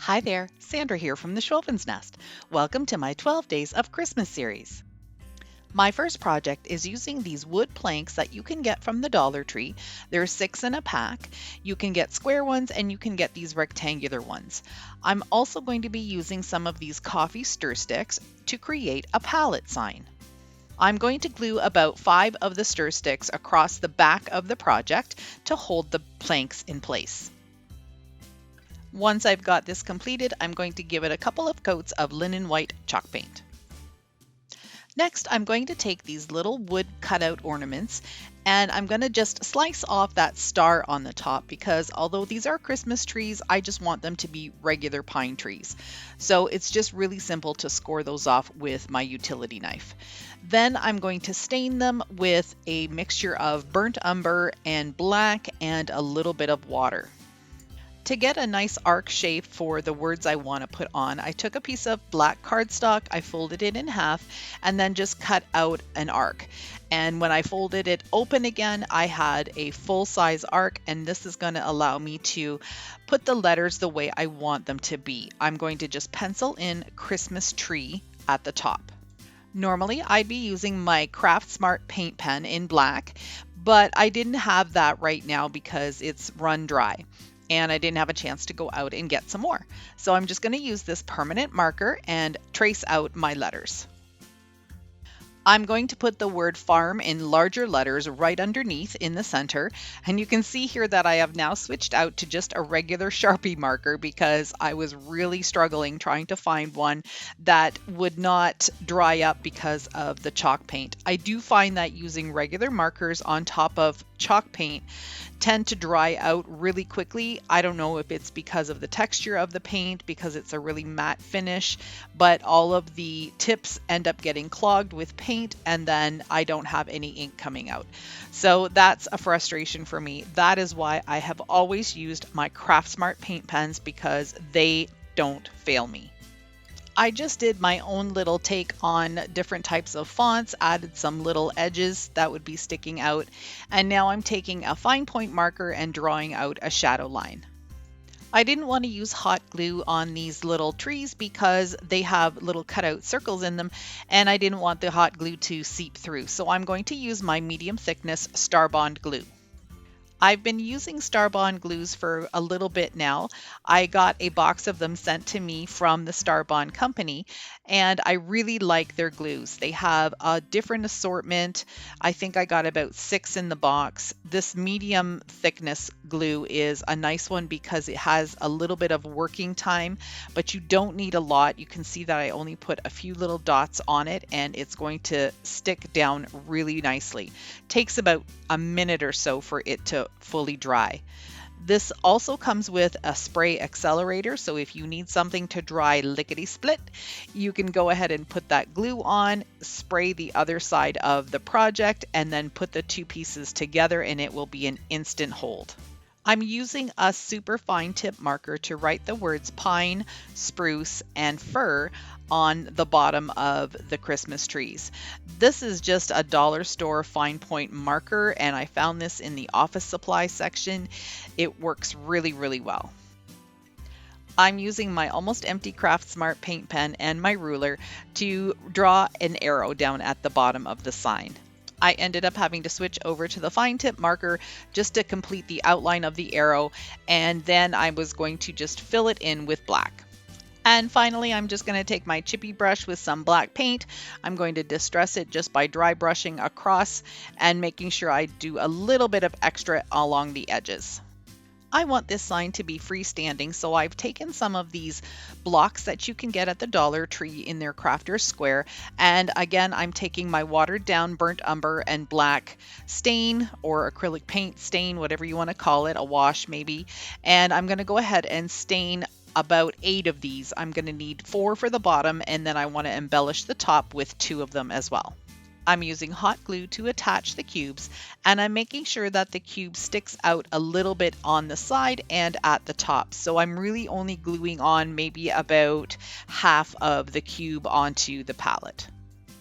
Hi there, Sandra here from the Schwowin's Nest. Welcome to my 12 Days of Christmas series. My first project is using these wood planks that you can get from the Dollar Tree. There's 6 in a pack. You can get square ones and you can get these rectangular ones. I'm also going to be using some of these coffee stir sticks to create a pallet sign. I'm going to glue about 5 of the stir sticks across the back of the project to hold the planks in place. Once I've got this completed, I'm going to give it a couple of coats of linen white chalk paint. Next, I'm going to take these little wood cutout ornaments and I'm going to just slice off that star on the top because although these are Christmas trees, I just want them to be regular pine trees. So it's just really simple to score those off with my utility knife. Then I'm going to stain them with a mixture of burnt umber and black and a little bit of water. To get a nice arc shape for the words I want to put on, I took a piece of black cardstock, I folded it in half, and then just cut out an arc. And when I folded it open again, I had a full-size arc, and this is going to allow me to put the letters the way I want them to be. I'm going to just pencil in Christmas tree at the top. Normally, I'd be using my Craft Smart paint pen in black, but I didn't have that right now because it's run dry. And I didn't have a chance to go out and get some more. So I'm just going to use this permanent marker and trace out my letters. I'm going to put the word farm in larger letters right underneath in the center. And you can see here that I have now switched out to just a regular Sharpie marker because I was really struggling trying to find one that would not dry up because of the chalk paint. I do find that using regular markers on top of chalk paint tend to dry out really quickly. I don't know if it's because of the texture of the paint, because it's a really matte finish, but all of the tips end up getting clogged with paint and then I don't have any ink coming out. So that's a frustration for me. That is why I have always used my Craft Smart paint pens because they don't fail me. I just did my own little take on different types of fonts, added some little edges that would be sticking out, and now I'm taking a fine point marker and drawing out a shadow line. I didn't want to use hot glue on these little trees because they have little cutout circles in them, and I didn't want the hot glue to seep through, so I'm going to use my medium thickness Starbond glue. I've been using Starbond glues for a little bit now. I got a box of them sent to me from the Starbond company, and I really like their glues. They have a different assortment. I think I got about 6 in the box. This medium thickness glue is a nice one because it has a little bit of working time, but you don't need a lot. You can see that I only put a few little dots on it, and it's going to stick down really nicely. Takes about a minute or so for it to fully dry. This also comes with a spray accelerator, so if you need something to dry lickety-split, you can go ahead and put that glue on, spray the other side of the project, and then put the two pieces together and it will be an instant hold. I'm using a super fine tip marker to write the words pine, spruce, and fir on the bottom of the Christmas trees. This is just a dollar store fine point marker, and I found this in the office supply section. It works really, really well. I'm using my almost empty Craft Smart paint pen and my ruler to draw an arrow down at the bottom of the sign. I ended up having to switch over to the fine tip marker just to complete the outline of the arrow, and then I was going to just fill it in with black. And finally, I'm just going to take my chippy brush with some black paint. I'm going to distress it just by dry brushing across and making sure I do a little bit of extra along the edges. I want this sign to be freestanding, so I've taken some of these blocks that you can get at the Dollar Tree in their Crafter's Square, and again I'm taking my watered down burnt umber and black stain or acrylic paint stain, whatever you want to call it, a wash maybe, and I'm going to go ahead and stain about 8 of these. I'm going to need 4 for the bottom, and then I want to embellish the top with 2 of them as well. I'm using hot glue to attach the cubes, and I'm making sure that the cube sticks out a little bit on the side and at the top. So I'm really only gluing on maybe about half of the cube onto the palette.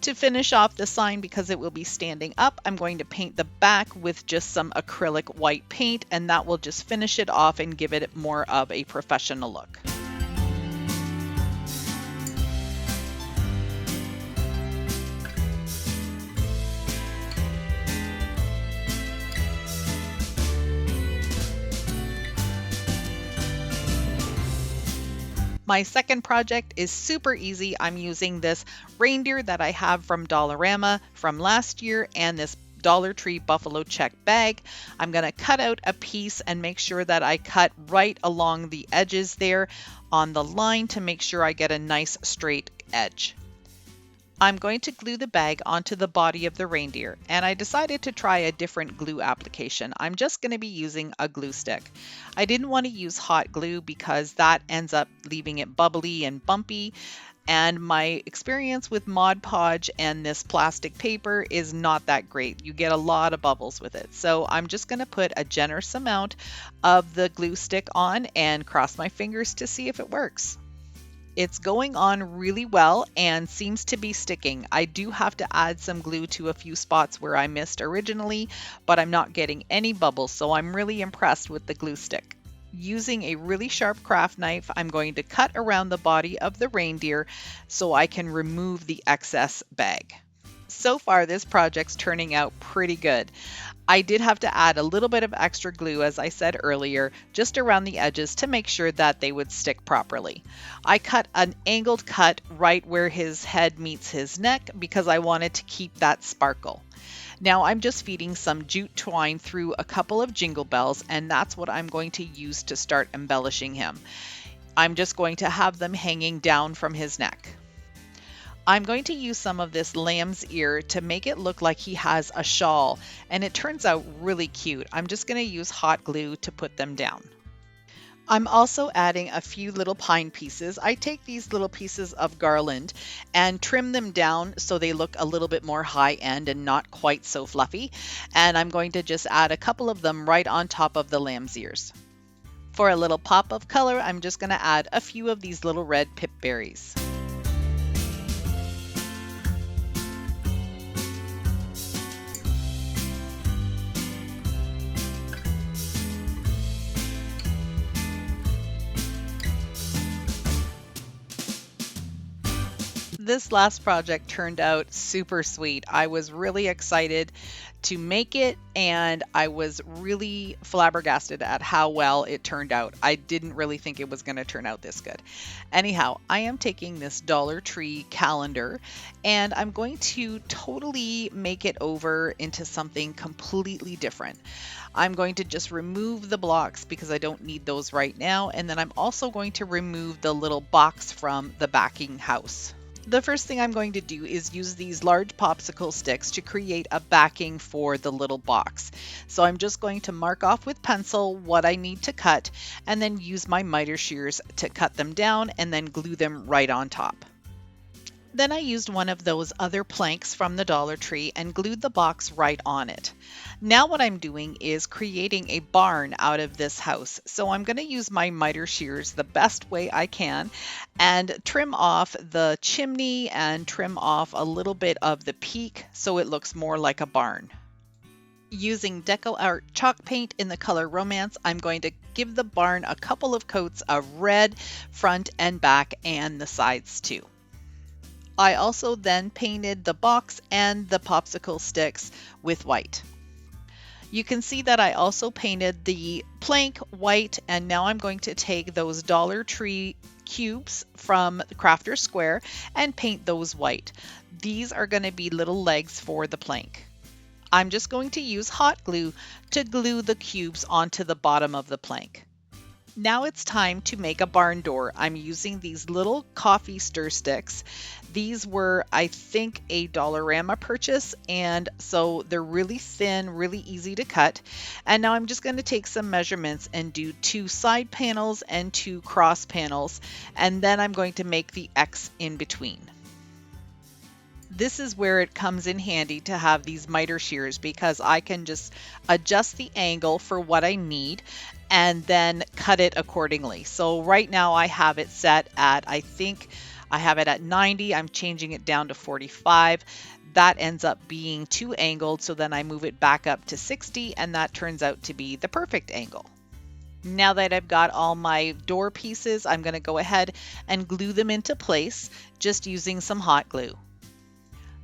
To finish off the sign, because it will be standing up, I'm going to paint the back with just some acrylic white paint, and that will just finish it off and give it more of a professional look. My second project is super easy. I'm using this reindeer that I have from Dollarama from last year and this Dollar Tree buffalo check bag. I'm going to cut out a piece and make sure that I cut right along the edges there on the line to make sure I get a nice straight edge. I'm going to glue the bag onto the body of the reindeer, and I decided to try a different glue application. I'm just going to be using a glue stick. I didn't want to use hot glue because that ends up leaving it bubbly and bumpy, and my experience with Mod Podge and this plastic paper is not that great. You get a lot of bubbles with it. So I'm just going to put a generous amount of the glue stick on and cross my fingers to see if it works. It's going on really well and seems to be sticking. I do have to add some glue to a few spots where I missed originally, but I'm not getting any bubbles, so I'm really impressed with the glue stick. Using a really sharp craft knife, I'm going to cut around the body of the reindeer so I can remove the excess bag. So far, this project's turning out pretty good. I did have to add a little bit of extra glue, as I said earlier, just around the edges to make sure that they would stick properly. I cut an angled cut right where his head meets his neck because I wanted to keep that sparkle. Now I'm just feeding some jute twine through a couple of jingle bells, and that's what I'm going to use to start embellishing him. I'm just going to have them hanging down from his neck. I'm going to use some of this lamb's ear to make it look like he has a shawl, and it turns out really cute. I'm just going to use hot glue to put them down. I'm also adding a few little pine pieces. I take these little pieces of garland and trim them down so they look a little bit more high end and not quite so fluffy. And I'm going to just add a couple of them right on top of the lamb's ears. For a little pop of color, I'm just going to add a few of these little red pip berries. This last project turned out super sweet. I was really excited to make it, and I was really flabbergasted at how well it turned out. I didn't really think it was going to turn out this good. Anyhow, I am taking this Dollar Tree calendar and I'm going to totally make it over into something completely different. I'm going to just remove the blocks because I don't need those right now, and then I'm also going to remove the little box from the backing house. The first thing I'm going to do is use these large popsicle sticks to create a backing for the little box. So I'm just going to mark off with pencil what I need to cut and then use my miter shears to cut them down and then glue them right on top. Then I used one of those other planks from the Dollar Tree and glued the box right on it. Now what I'm doing is creating a barn out of this house. So I'm going to use my miter shears the best way I can and trim off the chimney and trim off a little bit of the peak so it looks more like a barn. Using Decor chalk paint in the color Romance, I'm going to give the barn a couple of coats of red front and back and the sides too. I also then painted the box and the popsicle sticks with white. You can see that I also painted the plank white, and now I'm going to take those Dollar Tree cubes from Crafter's Square and paint those white. These are going to be little legs for the plank. I'm just going to use hot glue to glue the cubes onto the bottom of the plank. Now it's time to make a barn door. I'm using these little coffee stir sticks. These were, I think, a Dollarama purchase, and so they're really thin, really easy to cut. And now I'm just going to take some measurements and do 2 side panels and 2 cross panels, and then I'm going to make the X in between. This is where it comes in handy to have these miter shears because I can just adjust the angle for what I need and then cut it accordingly. So right now I have it set at, I think I have it at 90. I'm changing it down to 45. That ends up being too angled, so then I move it back up to 60, and that turns out to be the perfect angle. Now that I've got all my door pieces, I'm going to go ahead and glue them into place just using some hot glue.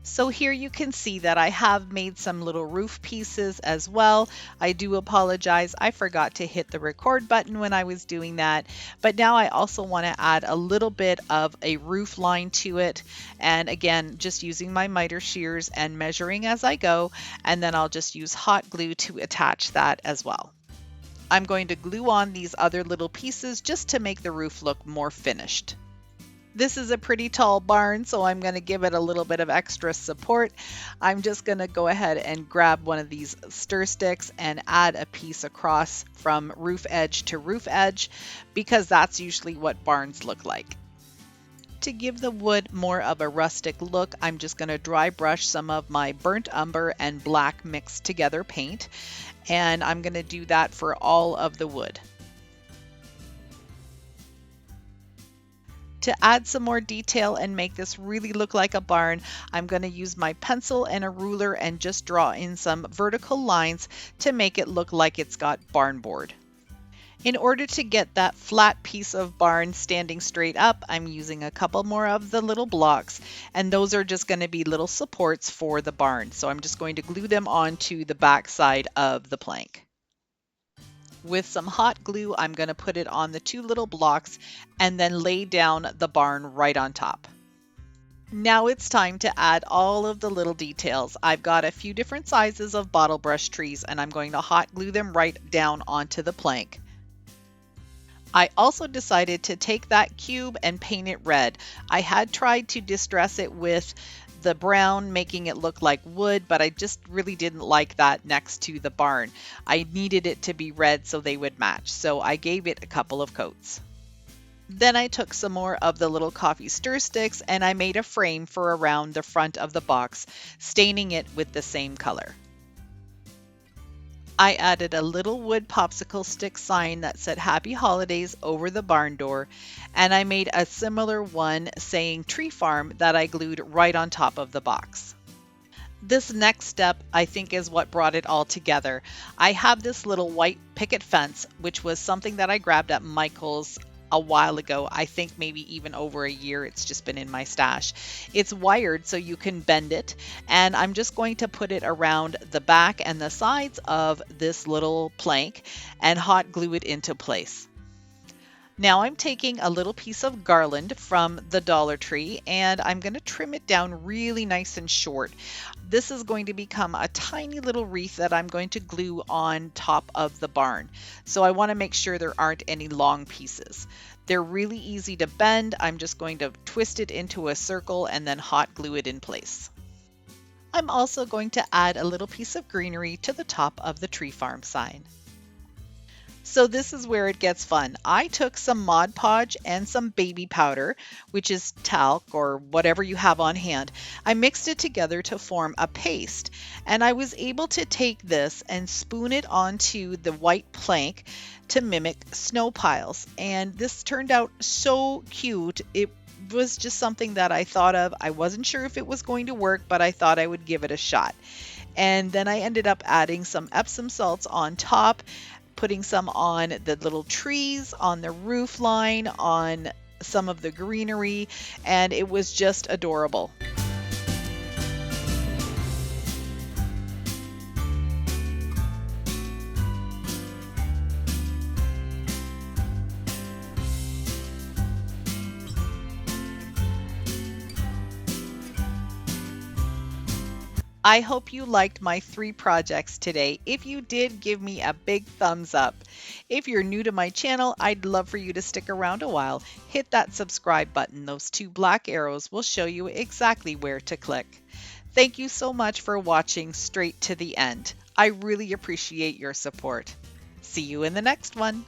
So here you can see that I have made some little roof pieces as well. I do apologize. I forgot to hit the record button when I was doing that. But now I also want to add a little bit of a roof line to it. And again, just using my miter shears and measuring as I go. And then I'll just use hot glue to attach that as well. I'm going to glue on these other little pieces just to make the roof look more finished. This is a pretty tall barn, so I'm going to give it a little bit of extra support. I'm just going to go ahead and grab one of these stir sticks and add a piece across from roof edge to roof edge, because that's usually what barns look like. To give the wood more of a rustic look, I'm just going to dry brush some of my burnt umber and black mixed together paint, and I'm going to do that for all of the wood. To add some more detail and make this really look like a barn, I'm going to use my pencil and a ruler and just draw in some vertical lines to make it look like it's got barn board. In order to get that flat piece of barn standing straight up, I'm using a couple more of the little blocks, and those are just going to be little supports for the barn. So I'm just going to glue them onto the back side of the plank. With some hot glue, I'm going to put it on the two little blocks and then lay down the barn right on top. Now it's time to add all of the little details. I've got a few different sizes of bottle brush trees, and I'm going to hot glue them right down onto the plank. I also decided to take that cube and paint it red. I had tried to distress it with the brown, making it look like wood, but I just really didn't like that next to the barn. I needed it to be red so they would match, so I gave it a couple of coats. Then I took some more of the little coffee stir sticks and I made a frame for around the front of the box, staining it with the same color. I added a little wood popsicle stick sign that said Happy Holidays over the barn door, and I made a similar one saying Tree Farm that I glued right on top of the box. This next step, I think, is what brought it all together. I have this little white picket fence, which was something that I grabbed at Michael's a while ago. I think maybe even over a year. It's just been in my stash. It's wired so you can bend it, and I'm just going to put it around the back and the sides of this little plank and hot glue it into place. Now I'm taking a little piece of garland from the Dollar Tree and I'm going to trim it down really nice and short. This is going to become a tiny little wreath that I'm going to glue on top of the barn. So I want to make sure there aren't any long pieces. They're really easy to bend. I'm just going to twist it into a circle and then hot glue it in place. I'm also going to add a little piece of greenery to the top of the Tree Farm sign. So this is where it gets fun. I took some Mod Podge and some baby powder, which is talc or whatever you have on hand. I mixed it together to form a paste, and I was able to take this and spoon it onto the white plank to mimic snow piles. And this turned out so cute. It was just something that I thought of. I wasn't sure if it was going to work, but I thought I would give it a shot. And then I ended up adding some Epsom salts on top, putting some on the little trees, on the roof line, on some of the greenery, and it was just adorable. I hope you liked my 3 projects today. If you did, give me a big thumbs up. If you're new to my channel, I'd love for you to stick around a while. Hit that subscribe button. Those 2 black arrows will show you exactly where to click. Thank you so much for watching straight to the end. I really appreciate your support. See you in the next one.